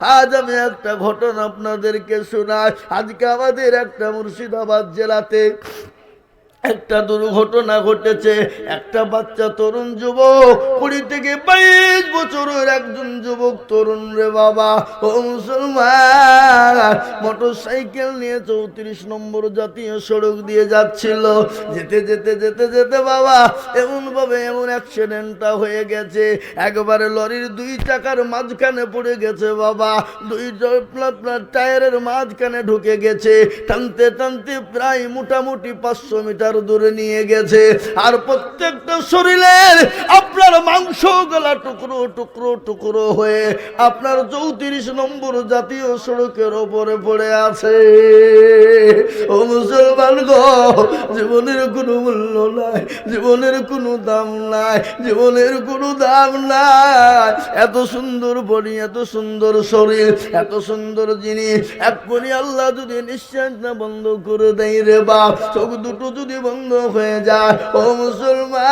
আজ আমি একটা ঘটনা আপনাদেরকে শোনাই। আজকে আমাদের একটা মুর্শিদাবাদ জেলাতে একটা দুর্ঘটনা ঘটেছে। একটা বাচ্চা তরুণ যুবক, 20 থেকে 22 বছরের একজন যুবক তরুণ রে বাবা, ও মুসলমান, মোটর সাইকেল নিয়ে 34 নম্বর জাতীয় সড়ক দিয়ে যাচ্ছিল। যেতে যেতে যেতে যেতে বাবা এমন ভাবে এমন অ্যাক্সিডেন্টটা হয়ে গেছে, একবারে লরির 2 চাকার মাঝখানে পড়ে গেছে বাবা। 2 আপনার টায়ারের মাঝখানে ঢুকে গেছে। টানতে টানতে প্রায় মোটামুটি 500 মিটার দূরে নিয়ে গেছে। আর প্রত্যেকটা শরীরের আপনার মাংস গলা টুকরো টুকরো টুকরো হয়ে আপনার 34 নম্বর জাতীয় সড়কের ওপরে পড়ে আছে। ও মুসলমান গো, জীবনের কোনো মূল্য নাই, জীবনের কোনো দাম নাই, জীবনের কোনো দাম নাই। এত সুন্দর বডি, এত সুন্দর শরীর, এত সুন্দর জিনিস, এক্ষুনি আল্লাহ যদি নিঃশ্বাস না বন্ধ করে দেয় রে বাপ, চোখ দুটো যদি বন্ধ হয়ে যায় ও মুসলমান,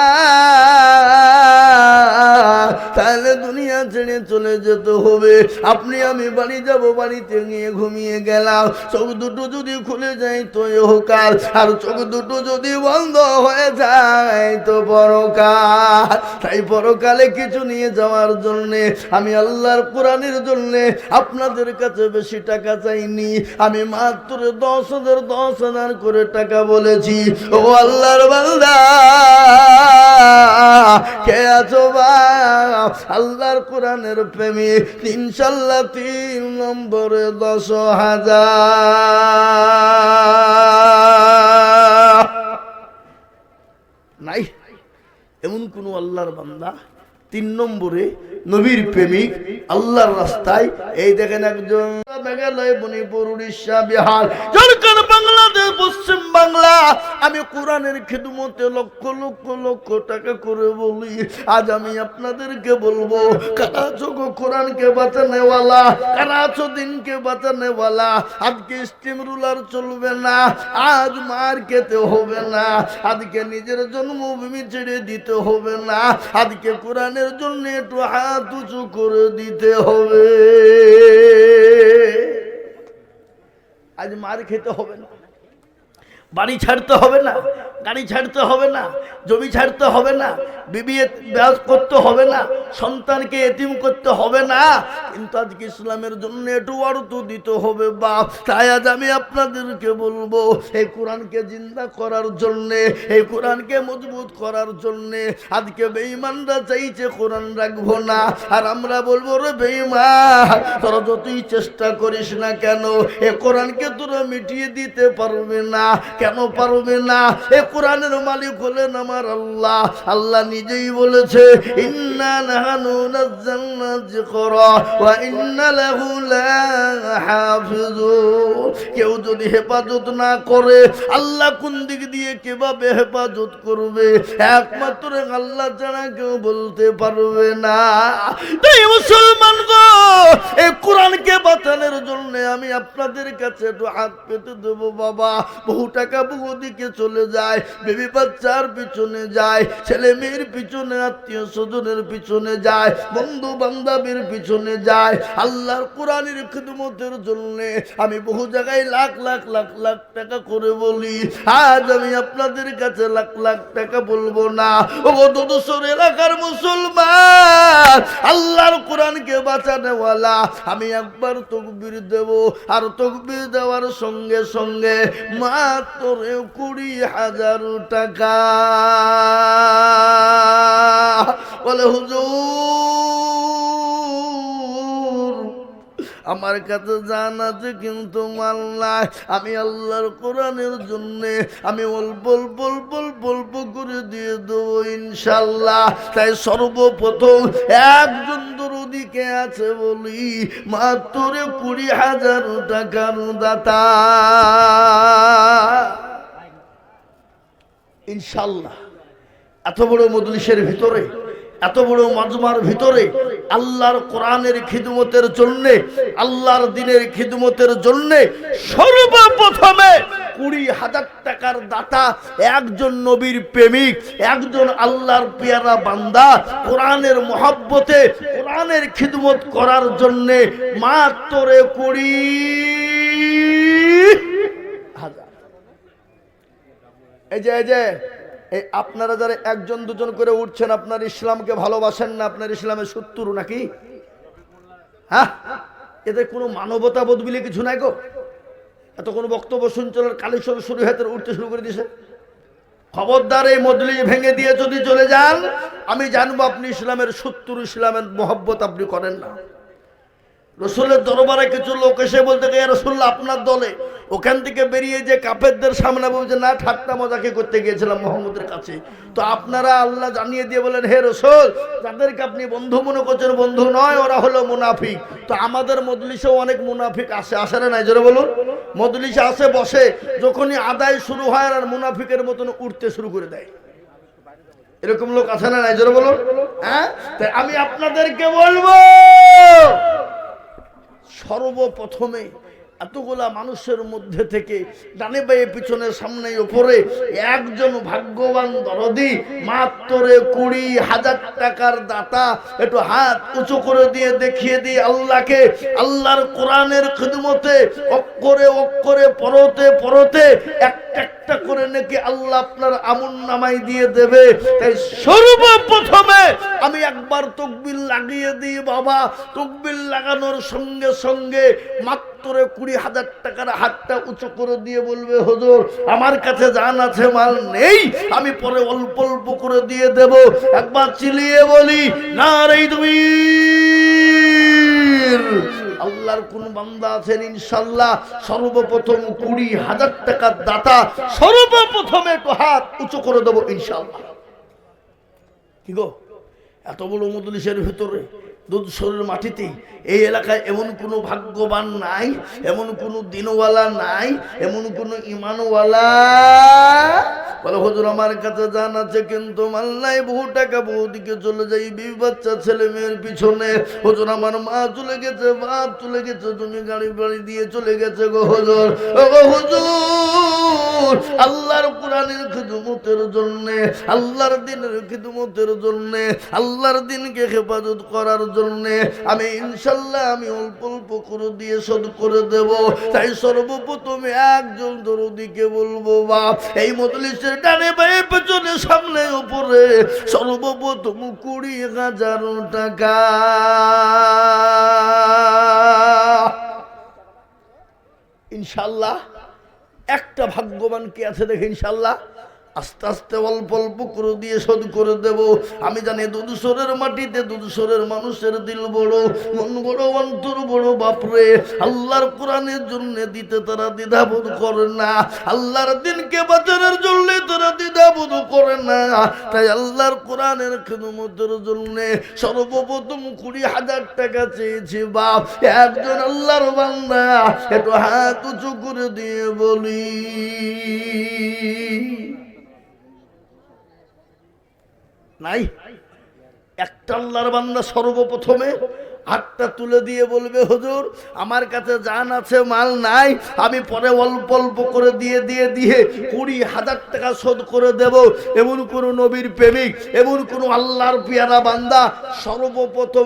তাহলে দুনিয়া ছেড়ে চলে যেতে হবে। আপনি আমি বাড়ি যাব, বাড়িতে গিয়ে ঘুমিয়ে গেলাম, চোখ দুটো যদি খুলে যায় তো ইহকাল, আর চোখ দুটো যদি বন্ধ হয়ে যায় তো পরকাল। তাই পরকালে কিছু নিয়ে যাওয়ার জন্যে আমি আল্লাহর কোরআনের জন্যে আপনাদের কাছে বেশি টাকা চাইনি, আমি মাত্র 10,000 করে টাকা বলেছি। ও আল্লাহর বান্দা কে আছো বাপ, আল্লাহর কোরআনের প্রেমী, ইনশাআল্লাহ 3 নম্বরে 10,000 নাই। এমন কোন আল্লাহর বান্দা 3 নম্বরে নবীর প্রেমিক আল্লাহর রাস্তায়, এই দেখেন একজন মেঘালয়, মণিপুর, উড়িষ্যা, বিহার, ঝাড়খণ্ড, বাংলাদেশ, পশ্চিম বাংলা, আমি কোরআনের খিদমতে লক্ষ লক্ষ লক্ষ টাকা করে বলি। আজ আমি আপনাদেরকে বলবো, কারা আছো কোরআনকে বাঁচানেওয়ালা, কারা আছো দিনকে বাঁচানেওয়ালা। আজকে স্টিম রুলার চলবে না, আজ মার খেতে হবে না, আজকে নিজের জন্মভূমি ছেড়ে দিতে হবে না, আজকে কোরআনের জন্য একটু হাত উঁচু করে দিতে হবে। আজ মার খেতে হবে না, বাড়ি ছাড়তে হবে না, গাড়ি ছাড়তে হবে না, জমি ছাড়তে হবে না, বিবি ব্যাস করতে হবে না, সন্তানকে এতিম করতে হবে না, কিন্তু আজকে ইসলামের জন্য একটু অর্থ দিতে হবে বাপ। তাই আজ আমি আপনাদেরকে বলবো, এই কোরআনকে জিন্দা করার জন্যে, এই কোরআনকে মজবুত করার জন্যে আজকে বেঈমানরা চাইছে কোরআন রাখবো না, আর আমরা বলবো রে বেঈমান, তোরা যতই চেষ্টা করিস না কেন এ কোরআনকে তোরা মিটিয়ে দিতে পারবে না। কেন পারবে না? এ কোরআনের মালিক হলেন আমার আল্লাহ। আল্লাহ নিজেই বলেছে, ইন্না নাহনু নাযালনা যিকরা ওয়া ইন্না লাহু লাহাফিজুন। কেউ যদি হেফাজত না করে, আল্লাহ কোন দিক দিয়ে কিভাবে হেফাজত করবে একমাত্র আল্লাহ ছাড়া কেউ বলতে পারবে না। তাই মুসলমান গো, এই কোরআনকে বাঁচানোর জন্য আমি আপনাদের কাছে একটু হাত পেতে দেবো বাবা। বহু টাকা বহু দিকে চলে যায়, বেবি বাচ্চার পিছনে যায়, ছেলে মেয়ের পিছনে, আত্মীয় স্বজনের পিছনে যায়, বন্ধু বান্ধবের পিছনে যায়। আল্লাহর কোরআনের খিদমতের জন্য আমি বহু জায়গায় লাখ লাখ লাখ লাখ টাকা করে বলি। আজ আমি আপনাদের কাছে লাখ লাখ টাকা বলবো না। ও দোদসর এলাকার মুসলমান, আল্লাহর কোরআনকে বাঁচানোওয়ালা, আমি একবার তাকবীর দেব, আর তাকবীর দেওয়ার সঙ্গে সঙ্গে মাত্র 20,000 টাকা। বলে হুজুর আমার কাছে জান আছে কিন্তু মাল নাই, আমি আল্লাহর কোরআনের জন্য আমি অল্প অল্প অল্প অল্প অল্প করে দিয়ে দেবো ইনশাল্লাহ। তাই সর্বপ্রথম একজন দরদিকে আছে বলি, মাত্র 20,000 টাকার দাতা ইনশাল্লাহ। এত বড় মজলিসের ভিতরে, এত বড় মাজমার ভিতরে আল্লাহর কোরআনের খিদমতের জন্য, আল্লাহর দ্বীনের খিদমতের জন্য সর্বপ্রথমে 20,000 টাকার দাতা, একজন নবীর প্রেমিক, একজন আল্লাহর পেয়ারা বান্দা, কোরআনের মহব্বতে কোরআনের খিদমত করার জন্য মাত্র 20,000। এই যে এই আপনারা যারা একজন দুজন করে উঠছেন, আপনার ইসলামকে ভালোবাসেন না, আপনার ইসলামের শত্রু নাকি? হ্যাঁ, এতে কোনো মানবতা বোধ বলে কিছু নাই গো। এত কোনো বক্তব্য শুনছলের কালেকশন শুরু হয়ে উঠতে শুরু করে দিছে। খবরদার, এই মজলিস ভেঙে দিয়ে যদি চলে যান, আমি জানবো আপনি ইসলামের শত্রু, ইসলামের মহব্বত আপনি করেন না। রসুলের দরবারে কিছু লোক এসে বলতে গিয়ে, রসুল্লাহ আপনার দলে, ওখান থেকে বেরিয়ে যে কাফেরদের সামনে বলছে না, ঠাট্টা মজাকে করতে গিয়েছিলাম মোহাম্মদের কাছে। তো আপনারা আল্লাহ জানিয়ে দিয়ে বলেন, হে রসুল, যাদেরকে আপনি বন্ধু মনে করছেন বন্ধু নয়, ওরা হলো মুনাফিক। তো আমাদের মজলিসেও অনেক মুনাফিক আসে না নাই, জোরে বলুন। মজলিসে আসে, বসে, যখনই আদায় শুরু হয় আর মুনাফিকের মতন উঠতে শুরু করে দেয়। এরকম লোক আছে না নাই, জোরে বলুন। হ্যাঁ, তাই আমি আপনাদেরকে বলবো, সর্বপ্রথমে এতগুলা মানুষের মধ্যে থেকে ডানে বায়ে পিছনে সামনে উপরে একজন ভাগ্যবান দরদি, মাত্র 20,000 টাকার দাতা, একটু হাত উঁচু করে দিয়ে দেখিয়ে দিয়ে আল্লাহকে, আল্লাহর কোরআনের খিদমতে অক্ষরে অক্ষরে পড়তে পড়তে একটা করে নাকি আল্লাহ আপনার আমল নামাই দিয়ে দেবে। তাই সর্বপ্রথমে আমি একবার তাকবীর লাগিয়ে দিই বাবা। তাকবীর লাগানোর সঙ্গে সঙ্গে মাত্র 20,000 টাকার হাতটা উঁচু করে দিয়ে বলবে, হুজুর আমার কাছে জান আছে, মাল নেই, আমি পরে অল্প অল্প করে দিয়ে দেব। একবার চিলিয়ে বলি, নারে তাকবীর। আল্লাহর কোন বান্দা আছেন ইনশাআল্লাহ সর্বপ্রথম 20,000 টাকার দাতা, সর্বপ্রথমে একটু হাত উঁচু করে দেবো ইনশাআল্লাহ। কি গো, এত বড় মজলিসের ভিতরে, দুধসরের মাটিতে, এই এলাকায় এমন কোনো ভাগ্যবান নাই, এমন কোনো দিনওয়ালা নাই, এমন কোনো ইমানওয়ালা বলে, হুজুর আমার কাছে জান আছে কিন্তু মাল নাই, বহু টাকা বহু দিকে চলে যাই, বিবি বাচ্চা ছেলে মেয়ের পিছনে। হুজুর আমার মা চলে গেছে, বাপ চলে গেছে, তুমি গাড়ি বাড়ি দিয়ে চলে গেছে গো হুজুর। ও গো হুজুর, আল্লাহর কোরআনের খিদমতের জন্য, আল্লাহর দিনের খিদমতের জন্য, আল্লাহর দিনকে হেফাজত করার জন্য আমি ইনশাআল্লাহ আমি অল্প অল্প করে দিয়ে শোধ করে দেব। তাই সর্বপ্রথম একজন দরদিকে বলবো, বাপ এই মজলিসের ডানে বায়ে পেছনে সামনে উপরে সর্বপ্রথম 20,000 টাকা। ইনশাআল্লাহ একটা ভাগ্যবান কে আছে দেখে ইনশাআল্লাহ আস্তে আস্তে অল্প অল্প করে দিয়ে শোধ করে দেব। আমি জানি দুধসরের মাটিতে দুধসরের মানুষের দিল বড়, মন বড়, অন্তর বড়। বাপরে, আল্লাহর কোরআনের জন্য দিতে তারা দ্বিধাবোধ করে না, আল্লাহর দিনকে বাঁচানোর জন্য তারা দ্বিধাবোধ করে না। তাই আল্লাহর কোরআনের খিদমতের জন্য সর্বপ্রথম 20,000 টাকা চেয়েছি বাপ। একজন আল্লাহর বান্দা একটু হাত উঁচু করে দিয়ে বলি, নাই? একটা আল্লাহর বান্দা সর্বপ্রথমে হাতটা তুলে দিয়ে বলবে, হুজুর আমার কাছে জান আছে, মাল নাই, আমি পরে অল্প অল্প করে দিয়ে দিয়ে দিয়ে 20,000 টাকা শোধ করে দেব। এমন কোন নবীর প্রেমিক, এমন কোন আল্লাহর পেয়ারা বান্দা সর্বপ্রথম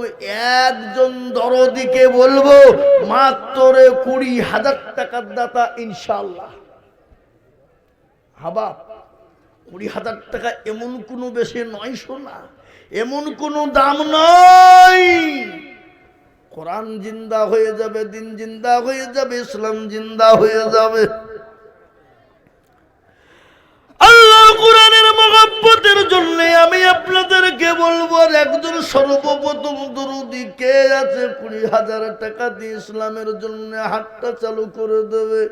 একজন দরদিকে বলবো, মাত্র 20,000 টাকার দাতা ইনশাআল্লাহ। হাবা 20,000 টাকা এমন কোনো বেশি নয় শোনা, এমন কোনো দাম নয়। কোরআন জিন্দা হয়ে যাবে, দিন জিন্দা হয়ে যাবে, ইসলাম জিন্দা হয়ে যাবে। আল্লাহর কোরআনের মহব্বতের জন্য আমি আপনাদেরকে বলবো, একজন সর্বপ্রথম দরুদি কে আছে 20,000 টাকা দিয়ে ইসলামের জন্য হাতটা চালু করে দেবে,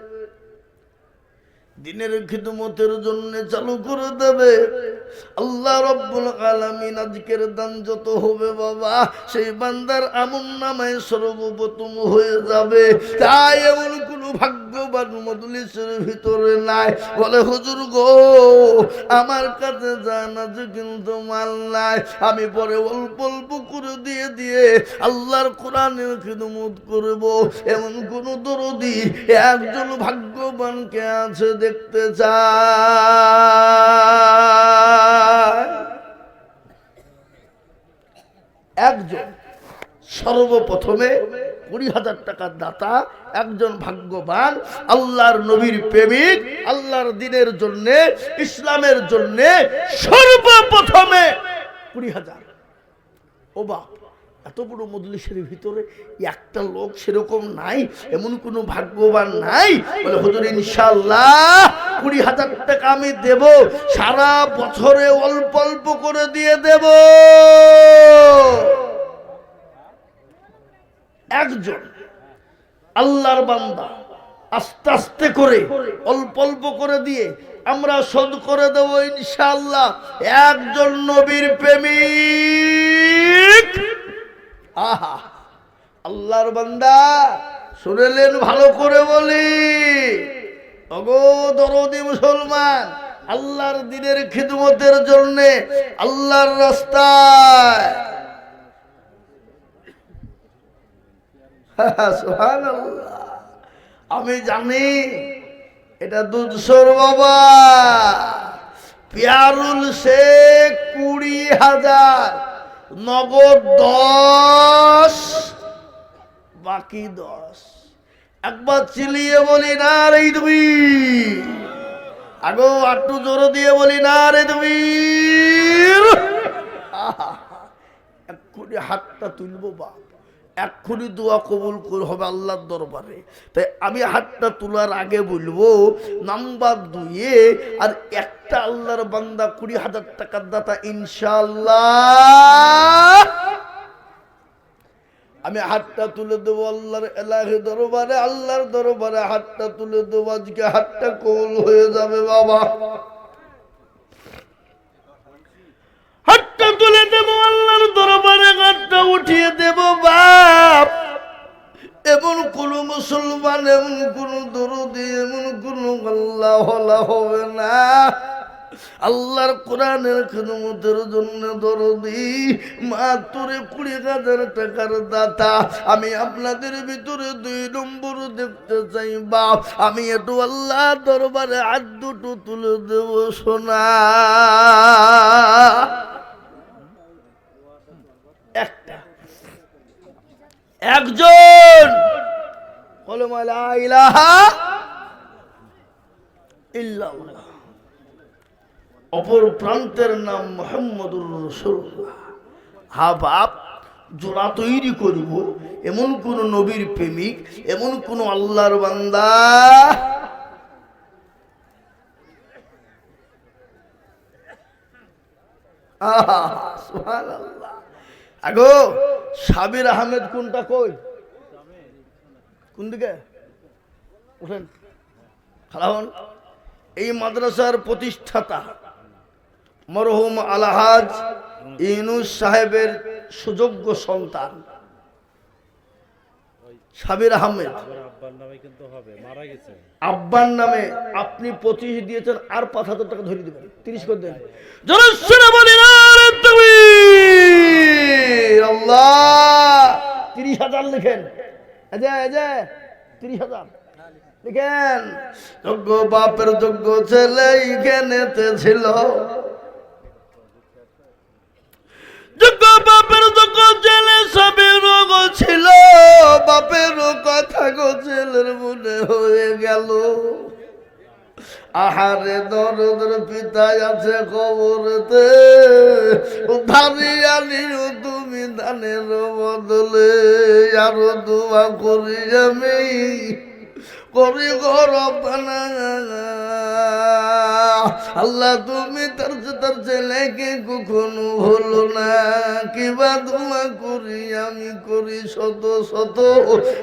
দিনের খিদমতের জন্য চালু করে দেবে। আল্লাহ রাব্বুল আলামিন আজকের দান যত হবে বাবা, সেই বান্দার আমল নামায় সর্বপ্রথম হয়ে যাবে। তাই এমন কোন ভাগ্য ভাগ্যবান মজলিসের ভিতরে নাই। বলে হুজুর গো, আমার কাছে জানাজা কিন্তু মাল নাই, আমি পরে অল্প অল্প করে দিয়ে দিয়ে আল্লাহর কোরআনের খিদমত করব। এমন কোন দরদি একজন ভাগ্যবানকে আছে দেখতে চায়? একজন সর্বপ্রথমে 20,000 টাকার দাতা, একজন ভাগ্যবান আল্লাহর নবীর প্রেমিক, আল্লাহর দ্বীনের জন্য, ইসলামের জন্য সর্বপ্রথমে 20,000। ও বাপ, এত বড় মজলিসের ভিতরে একটা লোক সেরকম নাই, এমন কোন ভাগ্যবান নাই? বলে হুজুর ইনশাআল্লাহ 20,000 টাকা আমি দেব, সারা বছরে অল্প অল্প করে দিয়ে দেব। একজন আল্লাহর বান্দা আস্তে আস্তে করে অল্প অল্প করে দিয়ে আমরা শোধ করে দেব ইনশাআল্লাহ। একজন নবীর প্রেমিক, আহা, আল্লাহর বান্দা শুনেলেন? ভালো করে বলি, ওগো দরদি মুসলমান, আল্লাহর দ্বীনের খিদমতের জন্য আল্লাহর রাস্তায়, সুবহানাল্লাহ, আমি জানি এটা দুধসর বাবা পিয়ারুল শেখ 20,000, নগদ 10, বাকি 10। একবার চিলিয়ে বলি না রে তুমি, আগো আটটু জোর দিয়ে বলি না রে তুমি। এক্ষুনি হাতটা তুলবো বাপ, এক্ষুনি দোয়া কবুল হবে আল্লাহর দরবারে। তাই আমি হাতটা তোলার আগে বলবো, নাম্বার 2 আর একটা আল্লাহর বান্দা 20,000 টাকার দাতা ইনশাআল্লাহ আমি হাতটা তুলে দেবো আল্লাহর এলাহি দরবারে, আল্লাহর দরবারে হাতটা তুলে দেবো। আজকে হাতটা কবুল হয়ে যাবে বাবা, হাতটা তুলে দেবো আল্লাহর দরবারে, হাতটা উঠিয়ে দেবো বাপ। এমন কোন মুসলমান, এমন কোন দরদি, এমন কোন আল্লাহ হবে না আল্লাহর কোরআনের খিদমতের জন্য দরদি, মাত্র 20,000 টাকার দাতা। আমি আপনাদের ভিতরে 2 নম্বর দেখতে চাই বাপ। আমি একটু আল্লাহ দরবারে হাত দুটো তুলে দেব সোনা। একটা একজন কলমা লা ইলাহা ইল্লাল্লাহ, অপর প্রান্তের নাম মুহাম্মদুর রাসূলুল্লাহ। হা বাপ, জোড়া তৈরি করব এমন কোন নবীর প্রেমিক, এমন কোন আল্লাহর বান্দা সুবহানাল্লাহ। আগো সাবির আহমেদ কোনটা, কই, কোন দিকে উঠেন, খালাহন। এই মাদ্রাসার প্রতিষ্ঠাতা মরহুম আলহাজ ইউনুস সাহেবের সুযোগ্য সন্তান সাবির আহমেদ। আব্বার নামে আপনি 25 দিয়েছেন, আর 5,000 টাকা ধরে দিবেন, 30 করে দেন। আল্লাহ 30,000 লিখেন, 30,000 লিখেন। যোগ্য বাপের যোগ্য ছেলে এখানেতে ছিল, যোগ্য বাপের যোগ্য ছেলে সবেরও গো ছিল, বাপেরও কথা গো ছেলের মনে হয়ে গেল। আহারে দরদের পিতায় আছে কবরেতে, ধারি আনিও তুমি দানের বদলে। আরো দোয়া করি আমি, করি গো রব্বানা, আল্লাহ তুমি তার ছেলেকে কখনো ভুলো না। কিবা দোয়া করি আমি, করি শত শত,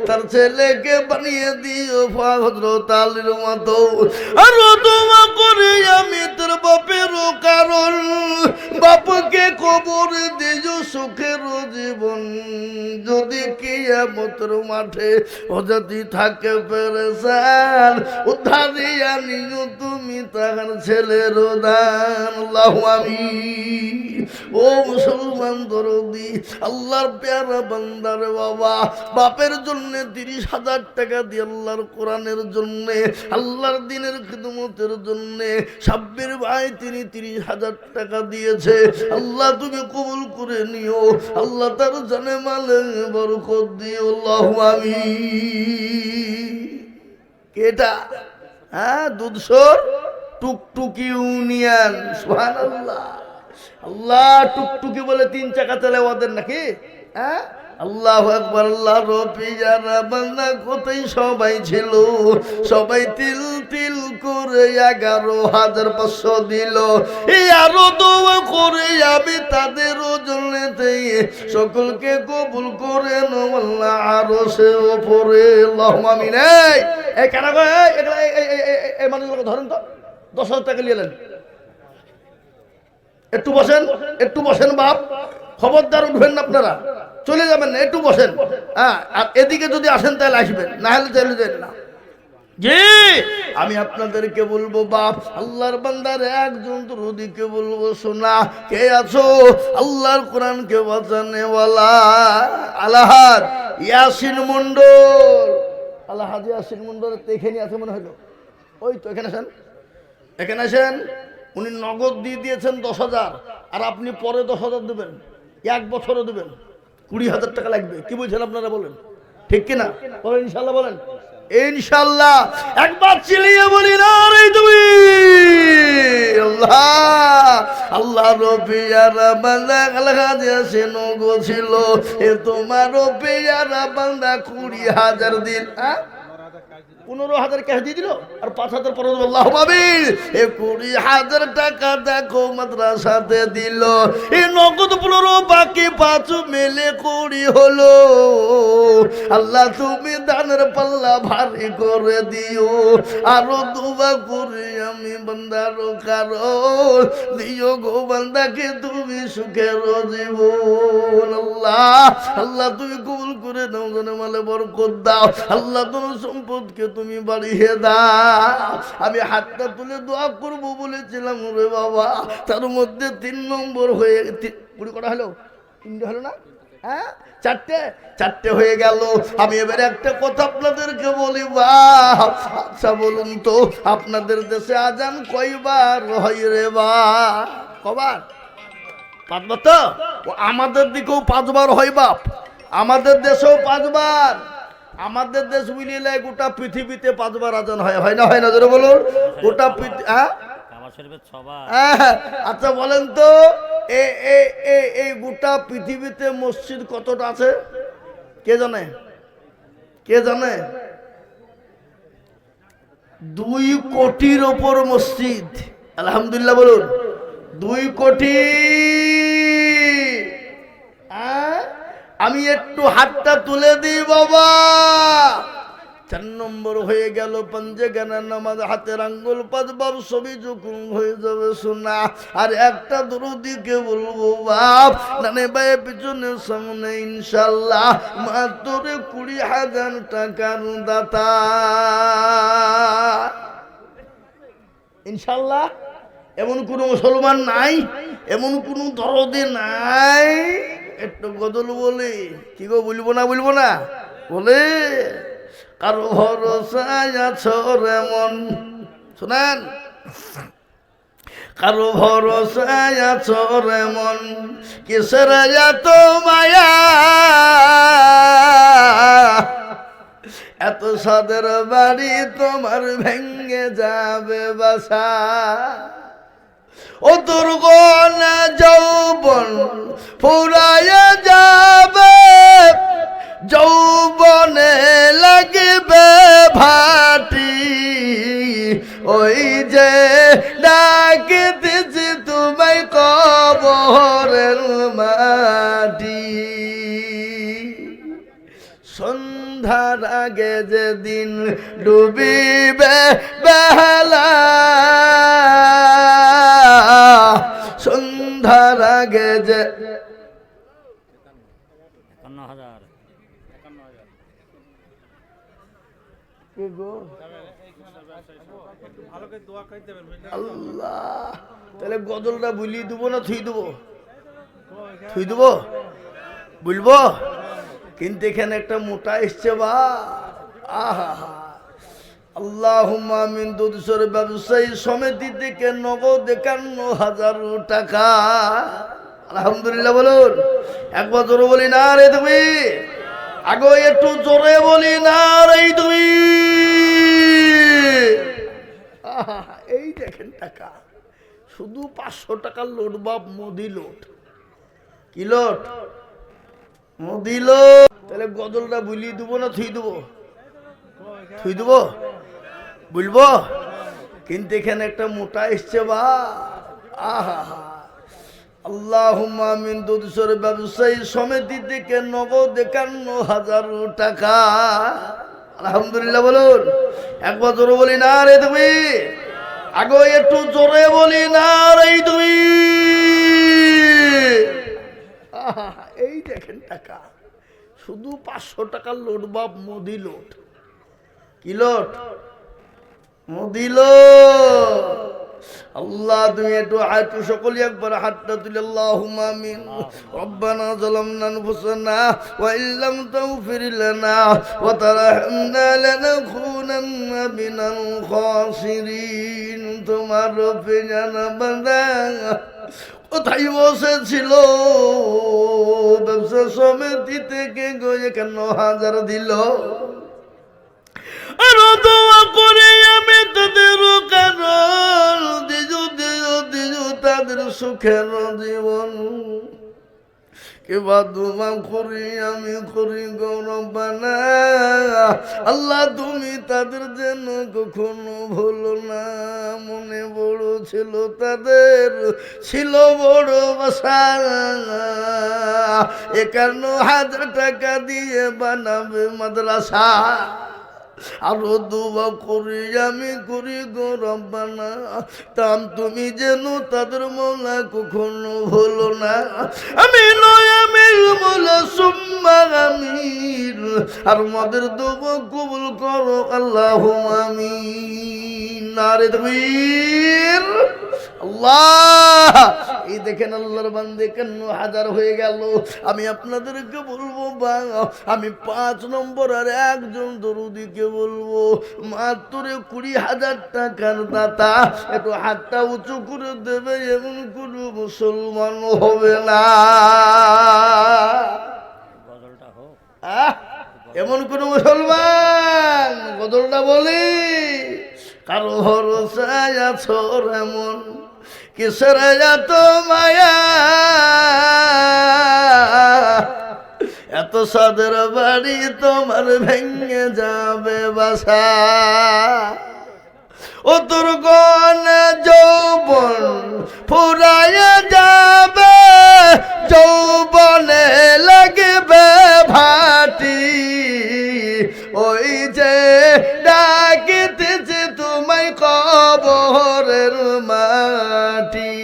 তার ছেলেকে বানিয়ে দিও হযরত আলীর মতো। আরো দোয়া করি আমি তোর বাপেরও, কারণ বাপকে কবর দিও সুখের জীবন। যদি কিয়ামতের মাঠে অজাতি থাকে ফেরেশতা চান উদ্ধারিয়া নিও তুমি তাহার ছেলের দান। আল্লাহু আমিন। ও মুসলমান দরদি, আল্লাহর পেয়ারা বান্দার বাবা, বাপের জন্য 30,000 টাকা দিয়ে আল্লাহর কোরআনের জন্য, আল্লাহর দিনের খিদমতের জন্য সাব্বির ভাই তিনি 30,000 টাকা দিয়েছে। আল্লাহ তুমি কবুল করে নিও, আল্লাহ তার জানে মালে বরকত দিও। আল্লাহু আমিন। কেটা? হ্যাঁ, দুধসর টুকটুকি ইউনিয়ন। সুবহানাল্লাহ। আল্লাহ টুকটুকি বলে 3 চাকা চালায় ওদের নাকি? হ্যাঁ, আল্লাহু আকবার। আল্লাহ রবিয়ারা বান্দা কোথায় সবাই ছিল, সবাই তিল তিল করে 11,500 দিল। এই আরো দোয়া করে আমি তাদের জন্যতে সকলকে কবুল করে নাও আল্লাহ আরশে উপরে। আল্লাহুম্মা আমিন। এই কারা গো, এই মানুষগুলোকে ধরেন তো, 10,000 টাকা নিলেন। একটু বসেন, একটু বসেন বাপ, খবরদার উঠবেন না আপনারা, চলে যাবেন না, একটু বসেন। হ্যাঁ, আর এদিকে যদি আসেন তাহলে আসবেন, না হলে চলে যান না। জি, আমি আপনাদেরকে বলবো বাপ, আল্লাহর বান্দার একজন দরুদিকে বলবো শোনা, কে আছো আল্লাহর কোরআনকে বাঁচানেওয়ালা আলাহাদ ইয়াসিন মন্ডল। আলাহাদ ইয়াসিন মন্ডল তো এখানে আছে মনে হলো, ওই তো এখানে আসেন, এখানে আসেন। উনি নগদ দিয়ে দিয়েছেন 10,000, আর আপনি পরে 10,000 দেবেন, 1 বছরও দেবেন, 20,000 টাকা লাগবে। কি বলছেন আপনারা বলেন, ঠিক কিনা? বলেন ইনশাল্লাহ, বলেন ইনশাল্লাহ। একবার চিলিয়ে বলি না রে তুমি। আল্লাহ আল্লাহ রবিয়ারা বান্দা আলহাজ ইয়াসিন গো ছিল, এ তোমার রবিয়ারা বান্দা 20,000 দিন। 15,000 ক্যাশ দিয়ে দিল, আর 5,000 পরে আল্লাহ পাবিল। 20,000 টাকা দেখো মাদ্রাসাতে দিল। এই নগদ 15, বাকি 5 মিলে 20 হলো। আল্লাহ তুমি দানের পাল্লা ভারী করে দিও, আরো দুবা করে আমি বান্দার কারণ দিও গো, বান্দাকে তুমি সুখের জীবন। আল্লাহ আল্লাহ তুমি কবুল করে নাও, জানে মালে বরকত দাও। আল্লাহ তোমার সম্পদকে তুমি বাড়িয়ে দাও। আমি হাতটা তুলে দোয়া করবো বলেছিলাম রে বাবা, তার মধ্যে 3 নম্বর হয়ে 20 কটা হলো, 3টে হলো না? হ্যাঁ, 4টে হয়ে গেল। আমি এবারে একটা কথা আপনাদেরকে বলি বাপ, আচ্ছা বলুন তো আপনাদের দেশে আজান কয়বার হয় রে বা? কবার? 5 বার তো? আমাদের দিকেও 5 বার হয় বাপ, আমাদের দেশেও 5 বার। আমাদের দেশ মিলিয়ে গোটা পৃথিবীতে 5 বার আজান হয়, হয় না? হয় না জোরে বলুন। গোটা পৃথিবী। আচ্ছা বলেন তো এই গোটা পৃথিবীতে মসজিদ কতটা আছে? কে জানে? কে জানে? 2 কোটির ওপর মসজিদ। আলহামদুলিল্লাহ বলুন, 2 কোটি। আমি একটু হাতটা তুলে দিই বাবা। 4 নম্বর হয়ে গেল পঞ্জগানা নামাজ, হাতের আঙ্গুল 5 বার সবই যখন হয়ে যাবে শোনা। আর একটা দরুদিকে বলবো বাপ, নানে ভাই পিছনে সামনে ইনশাল্লাহ মাত্র 20,000 টাকার দাতা ইনশাল্লাহ। এমন কোন মুসলমান নাই, এমন কোন দরদি নাই একটু গজল বলে, কি গো বলবো না? বলবো না বলে, কারো ভরসায় আছো রে মন, শোনেন, কারো ভরসায় আছো রে মন, কিসের এত মায়া, এত সাদের বাড়ি তোমার ভেঙ্গে যাবে বাসা। ও দুর্গনা যৌবন ফুরায় যাবে, যৌবনে লাগবে ভাটি, ওই যে ডাকিতেছি তোমায় কবরের মাটি। সন্ধ্যার আগে যেদিন ডুবিবে বেলা, সন্ধ্যার আগে যে 51,000 আল্লাহ, তাহলে গজলটা বুলিয়ে দেবো না থুই দেবো? থুই দেবো, বুলবো। কিন্তু এখানে একটা মোটা এসছে বা, আহা, আল্লাহুম্মা আমিন। দুধসর ব্যবসায়ী সমিতি থেকে নগদ 51,000 টাকা। আলহামদুলিল্লাহ বলুন। এক বছর বলি না রে তুমি, আগে একটু জোরে বলি না রে তুমি। এই দেখেন টাকা, শুধু 500 টাকার লোট বাপ, মোদি লোট। কি লোট? মোদি লোট। তাহলে গজলটা বুলিয়ে দেবো না থুই দেবো? থুই দেবো, বুলবো। কিন্তু এখানে একটা মোটা এসছে বা, আহা, আল্লাহুম্মা আমিন। দুধসর ব্যবসায়ী সমিতি থেকে নগদ 51,000 টাকা। আলহামদুলিল্লাহ বলুন। এক বছর বলি না রে তুমি, আগে একটু জোরে বলি না রে তুমি। এই দেখেন টাকা, শুধু 500 টাকার লোট বাপ, মোদি লোট। কি লোট? মোদি লোট। আল্লাহ, তুমি একটু হাঁটু, সকলে একবার হাতটা তুলে আল্লাহুম্মা আমিন। রব্বানা যালামনা আনফুসানা ওয়া ইল্লাম তাগফির লানা ওয়া তারহামনা লানাকুনান্না মিনাল খাসিরিন। তোমার পেজানা বান্দা কোথায় বসেছিল? ব্যবসা সমিতি থেকে 51,000 দিল। আরো দোয়া করে আমি তাদের কারণ দিজু তাদের সুখের জীবন। কেবা দোয়া করি আমি করি গৌরবানা, আল্লাহ তুমি তাদের যেন কখনো ভুলো না। মনে বড় ছিল তাদের, ছিল বড় বাসা, 51,000 টাকা দিয়ে বানাবে মাদ্রাসা। আরো দোয়া করি আমি করি গো রব্বানা, তাম তুমি যেন তাদের মৌলা কখনো ভুলো না। আমি নয় আমি মোলা সুম্মা আমির। আর আমাদের দোয়া কবুল করো আল্লাহুম্মা আমিন। নারে তাকবীর। আল্লাহ, এই দেখেন আল্লাহর বান্দে 51,000 হয়ে গেল। আমি আপনাদেরকে বলবো বা, আমি 5 নম্বর আর একজন দরুদিকে বলবো, মাত্র 20,000 টাকার দাতা একটু হাতটা উঁচু করে দেবে, এমন কোন মুসলমান হবে না। এমন কোন মুসলমান, গজলটা বলি, কারো ভরসায় আছো এমন, কিসের এত মায়া, এত সাদের বাড়ি তোমার ভেঙে যাবে বাসা। ও তোর গনে যৌবন ফুরাইয়া যাবে, যৌবনে লাগবে ভাটি, ওই যে ডাকিতেছে তোমায় কবরের মাটি।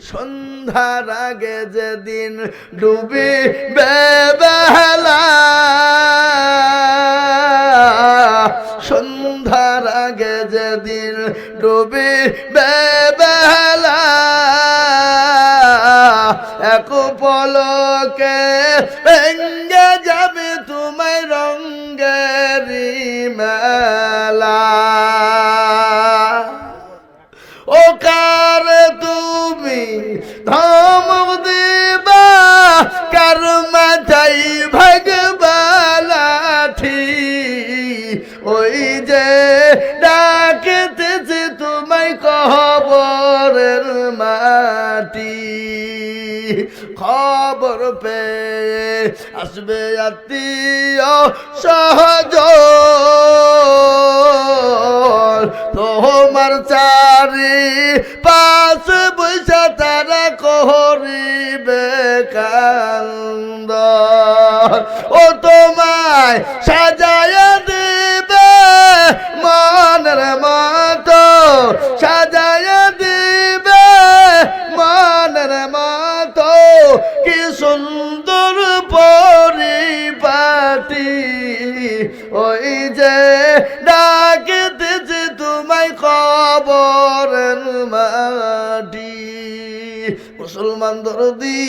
সন্ধ্যার আগে যেদিন ডুবি বেলা, সন্ধ্যার আগে যেদিন ডুবি বেলা, এক পলকে ভেঙে যাবে তোমায় রঙ্গেরি মেলা। ও কার তুমি ধমক দিবা, কার মাথায় ভাগবা লাঠি, ওই যে ডাকতেছে তোমায় কবরের মাটি। খবর পেয়ে আসবে আত্মীয় সহজন, তোমার চারি পাশ বৈশা তারা করিবে কান্দ। ও তোমায় সাজায় দিবে মনের মতো, সাজায় দিবে মনের মতো, কি সুন্দর পরিপাটি। ওই যে ডাকিতেছে তোমায় কবরের মাটি। মুসলমান দরদি,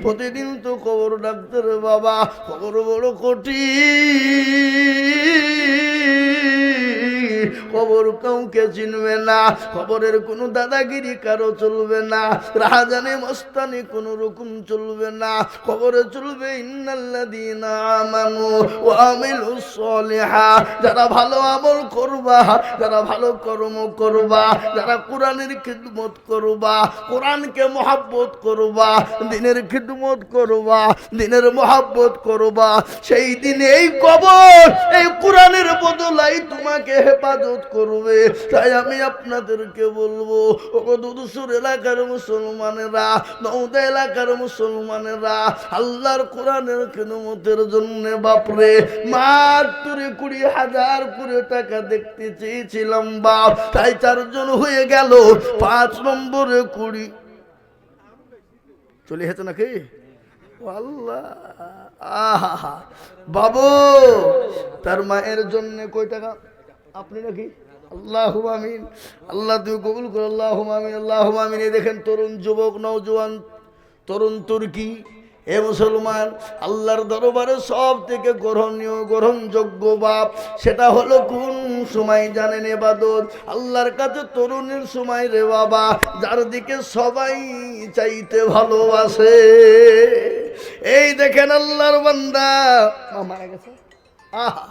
প্রতিদিন তো কবর ডাক্তার বাবা, কবর বড় কঠিন। কবর কাউকে চিনবে না, কবরের কোনো দাদাগিরি কারো চলবে না, রাহাজানে মস্তানি কোনো রকম চলবে না। কবরে চলবে ইন্নাল্লাযীনা আমানু ওয়া আমিলুস সলিহাত, যারা ভালো আমল করবা, যারা ভালো কর্ম করবা, যারা কোরআনের খিদমত করবা, কোরআনকে মহব্বত করবা, দ্বীনের খিদমত করবা, দ্বীনের মহব্বত করবা, সেই দিন এই কবর এই কোরআনের বদলাই তোমাকে হেফাজত করবে। তাই আমি আপনাদেরকে বলবো, ওগো দুদুসুর এলাকার মুসলমানেরা, নওদা এলাকার মুসলমানেরা, আল্লাহর কোরআনের খিদমতের জন্য বাপরে মাত্র 20,000 করে টাকা দেখতে চেয়েছিলাম বাপ, তাই 4 জন হয়ে গেল। 5 নম্বরে 20 চলে হেছে নাকি? আল্লাহ, আহা বাবু, তার মায়ের জন্য কয় টাকা? আপনি নাকি? আল্লাহুম্মা আমিন। আল্লাহ তুই কবুল কর, আল্লাহুম্মা আমিন, আল্লাহুম্মা আমিন। এই দেখেন তরুণ যুবক, নওজোয়ান, তরুণ তুর্কি, এ মুসলমান, আল্লাহর দরবারে সব থেকে গ্রহণযোগ্য বাপ, সেটা হলো কোন সময় জানেন? ইবাদত। আল্লাহর কাছে তরুণের সময় রে বাবা, যার দিকে সবাই চাইতে ভালোবাসে। এই দেখেন আল্লাহর বান্দা মারা গেছে, আহা,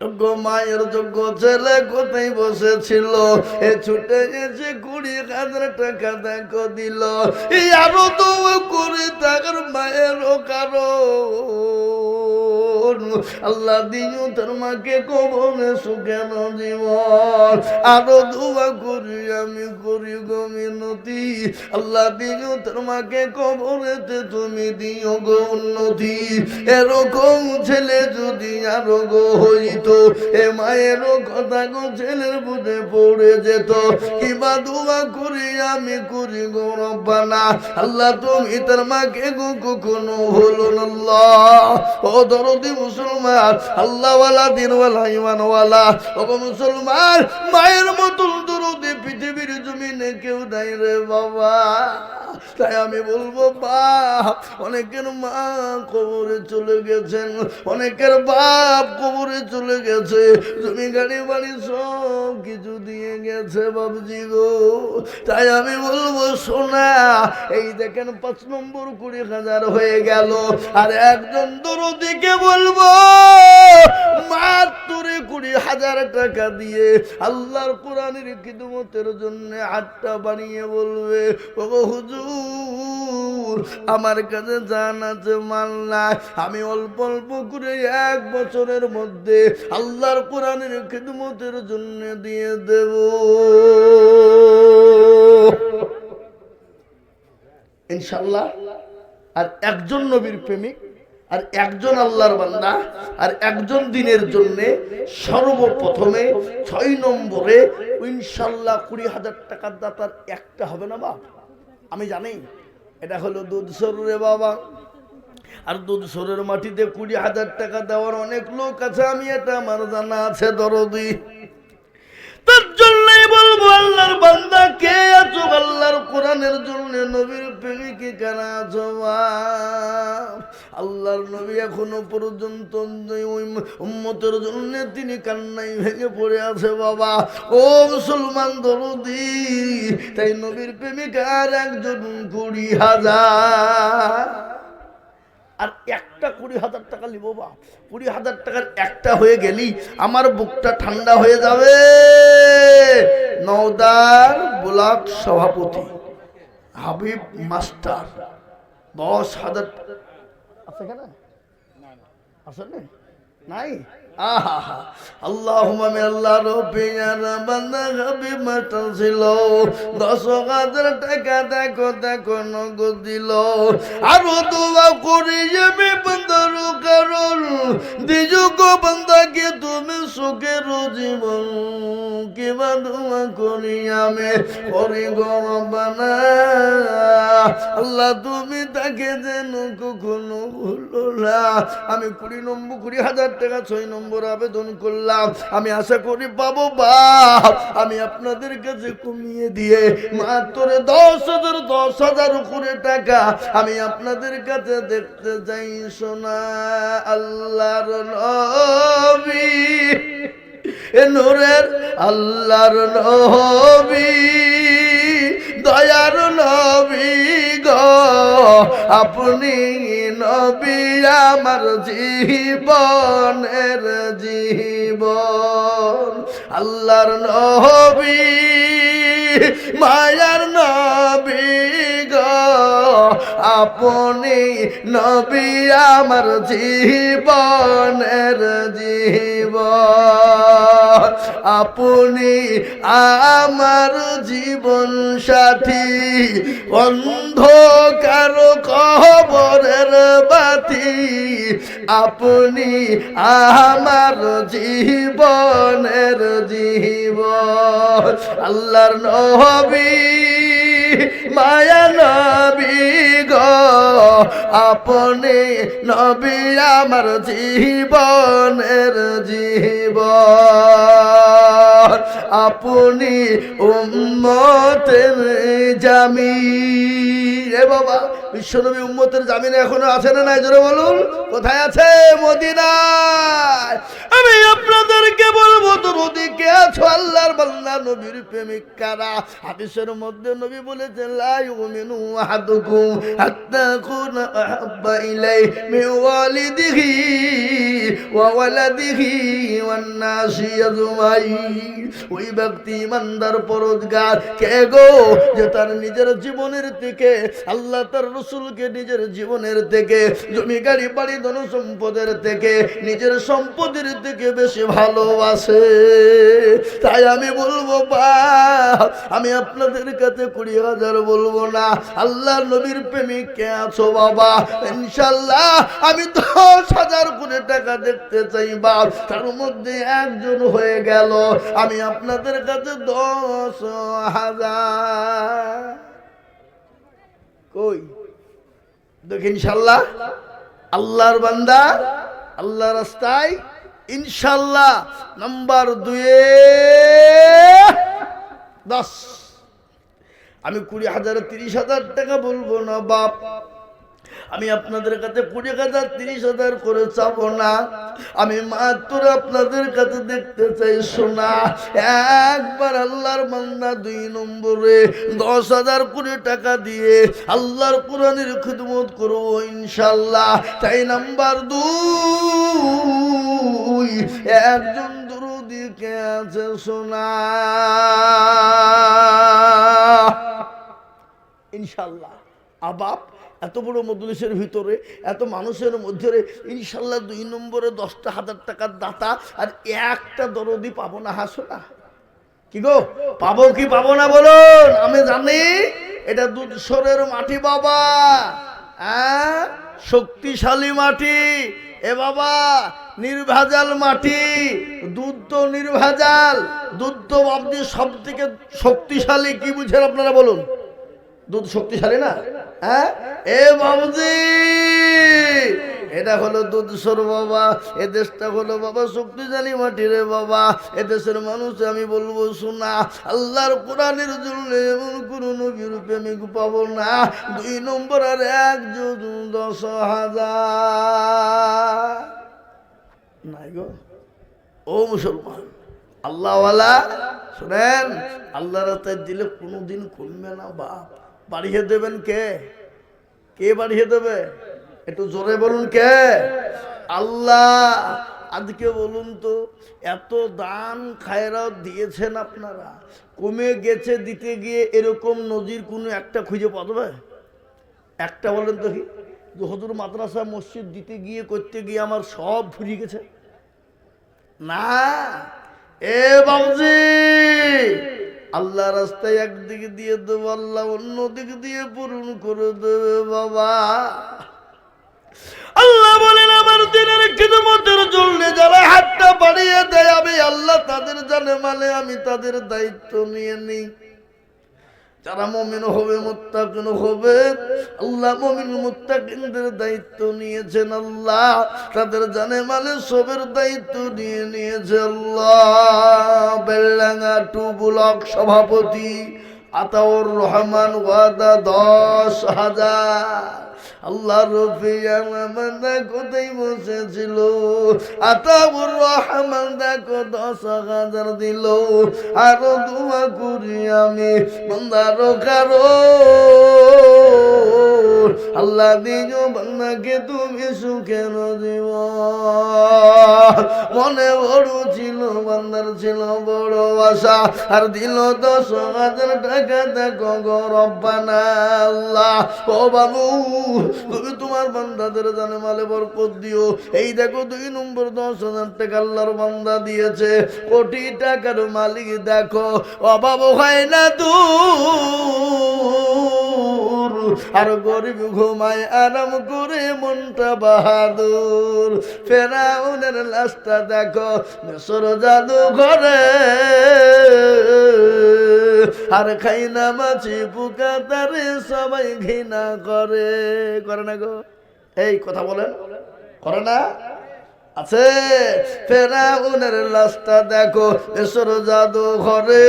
যোগ্য মায়ের যোগ্য ছেলে কোথায় বসেছিল, এ ছুটে গেছে 20,000 টাকা দেখো দিল। এই আরো তো করে তার মায়েরও কারণ আল্লাহ দিও তার মাকে কবরে সুখেন জীবন। আরো দোয়া করি আমি, করি গো মিনতি, আল্লাহ দিও তার মাকে কবরেতে তুমি দিও গো উন্নতি। এরকম ছেলে যদি আরো গো হইতো, এ মায়েরও কথা গো ছেলের বুঝে পড়ে যেত। কিবা দোয়া করি আমি, করি গো রব্বানা, আল্লাহ তুমি তার মাকে গো কখনো ভুলো না। আল্লাহ, ও দরদি মুসলমান, আল্লাহওয়ালা, দিনওয়ালা, ইমানওয়ালা, ও মুসলমান, মায়ের মতন দরদি পৃথিবীর জমিনে কেউ নাই রে বাবা। তাই আমি বলবো বাপ, অনেকের মা কবরে চলে গেছেন, অনেকের বাপ কবরে চলে গেছে, জমি গাড়ি বাড়ি সব কিছু দিয়ে গেছে বাবজি গো। তাই আমি বলবো সোনা, এই দেখেন 5 নম্বর 20,000 হয়ে গেল। আর একজন দরদিকে বলবো মাত্র 20,000 টাকা দিয়ে আল্লাহর কোরআনের খিদমতের জন্য হাতটা বানিয়ে বলবে, ওগো হুজুর, আমার কাছে জান আছে, মাল নাই, আমি অল্প অল্প করে 1 বছরের মধ্যে আল্লাহর কোরআনের খিদমতের জন্য দিয়ে দেব। ইনশাআল্লাহ। আর একজন নবীর প্রেমিক, আর একজন আল্লাহর বান্দা, আর একজন দিনের জন্য সর্বপ্রথমে 6 নম্বরে ইনশাআল্লাহ 20,000 টাকার দাতার একটা হবে না বাপ? আমি জানি এটা হলো দুধসর রে বাবা, আর দুধসরের মাটিতে 20,000 টাকা দেওয়ার অনেক লোক আছে, আমি এটা আমার জানা আছে দরদি। তার জন্যই বলবো আল্লাহর বান্দা কে আছো আল্লাহর কোরআনের জন্য, নবীর প্রেমিকে কারা আছো? আল্লাহর নবী এখনো পর্যন্ত ওই উম্মতের জন্য তিনি কান্নাই ভেঙে পড়ে আছে বাবা। ও মুসলমান দরদি, তাই নবীর প্রেমিক আর একজন 20,000, আর একটা 20,000 টাকা নিব বা 20,000 টাকার একটা হয়ে গেলি আমার বুকটা ঠান্ডা হয়ে যাবে। নওদার ব্লক সভাপতি হাবিব মাস্টার 10,000 আছে কেন? আসলে নাই। আহা, আল্লাহুম্মা মে আল্লাহ রব্বিয়ানা বান্দা হাবিব মাস্টার ছিল, 10,000 টাকা দেখো দেখো নগদ দিল। আরো দোয়া করি আমি বান্দার কারণ, দিজুক বান্দাকে তুমি সুখের জীবন, কিবা দোয়া করি আমি, করি গো রব্বানা, আল্লাহ তুমি তাকে যেন কখনো ভুলো না। আমি 20,000 টাকা 6 নম্বর নম্বর আবেদন করলাম, আমি আশা করি পাবো বাপ। আমি আপনাদের কাছে কমিয়ে দিয়ে মাত্র 10,000 করে টাকা আমি আপনাদের কাছে দেখতে চাই। সোনা আল্লাহর নবী, এ নূরের আল্লাহর নবী, দয়ার নবী গো, আপনি নবী আমার জীবনের জীবন। আল্লাহর নবী, মায়ার নবী গো, আপনি নবী আমার জীবনের জীবন। আপনি আমার জীবন সাথী, অন্ধকার কবরের বাতি, আপনি আমার জীবনের জীবন। আল্লাহর নবী, মায়া নবী গো, আপনি নবী আমার জীবনের জীবন। আপনি উম্মতের জামিন। এ বাবা, বিশ্বনবী উম্মতের জামিনে এখনো আছে না নাই? জোরে বলুন, কোথায় আছে? মদিনায়। আমি আপনাদেরকে বলবো, দরুদি কে আছো আল্লাহর বান্দা, নবীর প্রেমিক কারা? হাদিসের মধ্যে নবী বলেছেন, লা ইউমিনু আহাদুকুম হাত্তা কুনা আহাব্বা ইলাইহি মিন ওয়ালিদিহি ওয়া ওয়ালাদিহি ওয়ান নাসি আজমাইন। ওই ব্যক্তি ইমানদার পরহেজগার কে গো, যে তার নিজের জীবনের থেকে, আল্লাহ তার রাসূলকে নিজের জীবনের থেকে, জমি গাড়ি বাড়ি ধন সম্পদের থেকে, নিজের সম্পদের থেকে বেশি ভালোবাসে। তাই আমি বলবো বাপ, আমি আপনাদের কাছে 20,000 বলবো না। আল্লাহর নবীর প্রেমিক কে আছো বাবা? ইনশাআল্লাহ আমি 10,000 করে টাকা দেখতে চাই বাপ। তার মধ্যে একজন হয়ে গেল, আমি আপনাদের কাছে 10,000 কই দেখি। ইনশাআল্লাহ আল্লাহর বান্দা, আল্লাহ রাস্তায় ইনশাআল্লাহ নাম্বার 2 10। আমি 20,000 30,000 টাকা বলবো না বাপ। আমি আপনাদের কাছে 20,000 30,000 করে চাবো না। আমি মাত্র আপনাদের কাছে দেখতে চাই সোনা। একবার আল্লাহর বান্দা 2 নম্বরে 10,000 করে টাকা দিয়ে আল্লাহর কোরআনের খিদমত করবো ইনশাআল্লাহ। তাই নাম্বার 2 একজন দরুদি কে আছে সোনা? ইনশাআল্লাহ। আবাব এত বড় মজলিসের ভিতরে, এত মানুষের মধ্যে ইনশাআল্লাহ 2 নম্বরে 10,000 টাকার দাতা আর একটা দরদি পাবো না? হাসো না কি গো, পাবো কি পাবো না বলুন? আমি জানি এটা দুধসরের মাটি বাবা, হ্যাঁ, শক্তিশালী মাটি। এ বাবা, নির্ভেজাল মাটি, দুধ তো নির্ভেজাল, দুধ তো আপনি সব থেকে শক্তিশালী। কি বুঝেন আপনারা বলুন? দুধ শক্তিশালী না? হ্যাঁ, এ বাবুজি, এটা হলো দুধসর বাবা। এ দেশটা হলো বাবা শক্তিশালী মাটি রে বাবা। এ দেশের মানুষ আমি বলবো শোনা, আল্লাহর কোরআনের জন্য এমন কোন নবীর প্রেমিক পাবো না। 2 নম্বর আর একজন 10,000 নাই গো। ও মুসলমান, আল্লাহওয়ালা শুনেন, আল্লাহ রাস্তায় দিলে কোনোদিন কমবে না বাপ। বাড়িয়ে দেবেন কে? কে বাড়িয়ে দেবে? একটু জোরে বলুন, কে? আল্লাহ। আজকে বলুন তো, এত দান খায়রাত দিয়েছেন আপনারা, কমে গেছে দিতে গিয়ে এরকম নজির কোনো একটা খুঁজে পাবে? একটা বলেন তো কি? যে হুজুর মাদ্রাসা মসজিদ দিতে গিয়ে করতে গিয়ে আমার সব ফুরিয়ে গেছে না। এ বাবুজি, আল্লাহ রাস্তায় একদিকে দিয়ে দেবো, আল্লাহ অন্য দিক দিয়ে পূরণ করে দেবে বাবা। আল্লাহ বলেন, আমার দিনের খিদমতের জন্য যারা হাতটা বাড়িয়ে দেয়, আমি আল্লাহ তাদের জানে মানে আমি তাদের দায়িত্ব নিয়ে নিই। যারা মুমিন হবে মুত্তাকিন হবে, আল্লাহ মুমিন মুত্তাকিনদের দায়িত্ব নিয়েছেন আল্লাহ, তাদের জানে মালে সবের দায়িত্ব নিয়েছে আল্লাহ। বেলডাঙ্গা 2 ব্লক সভাপতি আতাউর রহমান ওয়াদা 10,000। আল্লাহ রফিয়ান বান্দা কোথায় বসেছিল, আতাউর রহমান দেখো 10,000 দিল। আরো দোয়া করি আমি বান্দার কারো, আল্লাহ দিও বান্দাকে তুমি সুখের জীবন। মনে বড় ছিল বান্দার ছিল বড় আশা, আর দিল 10,000 টাকা। দেখো গো রব্বানা আল্লাহ, ও বাবু তুমি তোমার বান্দাদের জানে মালে বরকত দিও। এই দেখো 2 নম্বর 10,000 টাকা আল্লাহর বান্দা দিয়েছে। কোটি টাকার মালিক দেখো, অভাব হয় না দূর, আর গরিব ঘুমায় আরাম করে মনটা বাহাদুর। ফেরাউনের লাশটা দেখো মিশর জাদু ঘরে, আর খাই না মাছি পোকা তারে সবাই ঘৃণা করে। করে না গো? এই কথা বলেন, করে না? আছে। ফেরাউনের লাশটা দেখো মিশর জাদু ঘরে,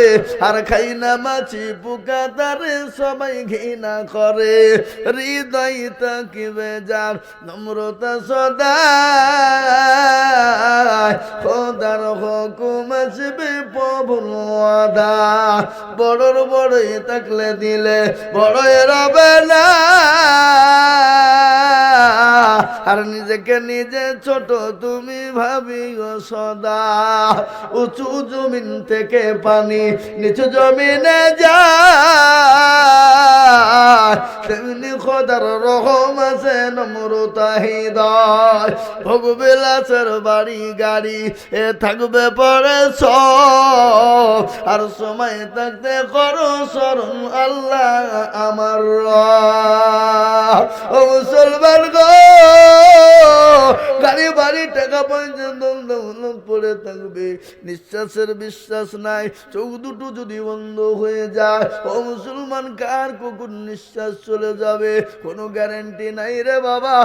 আর খাই না মাছি পোকা তারে সবাই ঘৃণা করে। হৃদয় তাকিবে যার নম্রতা সদা, খোদার হুকুম আসবে প্রভুর ওয়াদা। বড়র বড়ই থাকলে দিলে বড়ই রবে না, আর নিজেকে নিজে ছোট তুমি ভাবিও সদা। উঁচু জমিন থেকে পানি নিচু জমিনে যায়, তেমনি খোদার রহম আছে নম্রতা হৃদয়। ভোগবিলাসের বাড়ি গাড়ি এ থাকবে পরে সব, আর সময় থাকতে করো স্মরণ আল্লাহ আমার রব। ও মুসলমান গো, গাড়ি বাড়ি টাকা পয়সা দৌলত পড়ে থাকবে, নিঃশ্বাসের বিশ্বাস নাই, চোখ দুটো যদি বন্ধ হয়ে যায়, ও মুসলমান কার কখন নিঃশ্বাস চলে যাবে কোনো গ্যারান্টি নাই রে বাবা।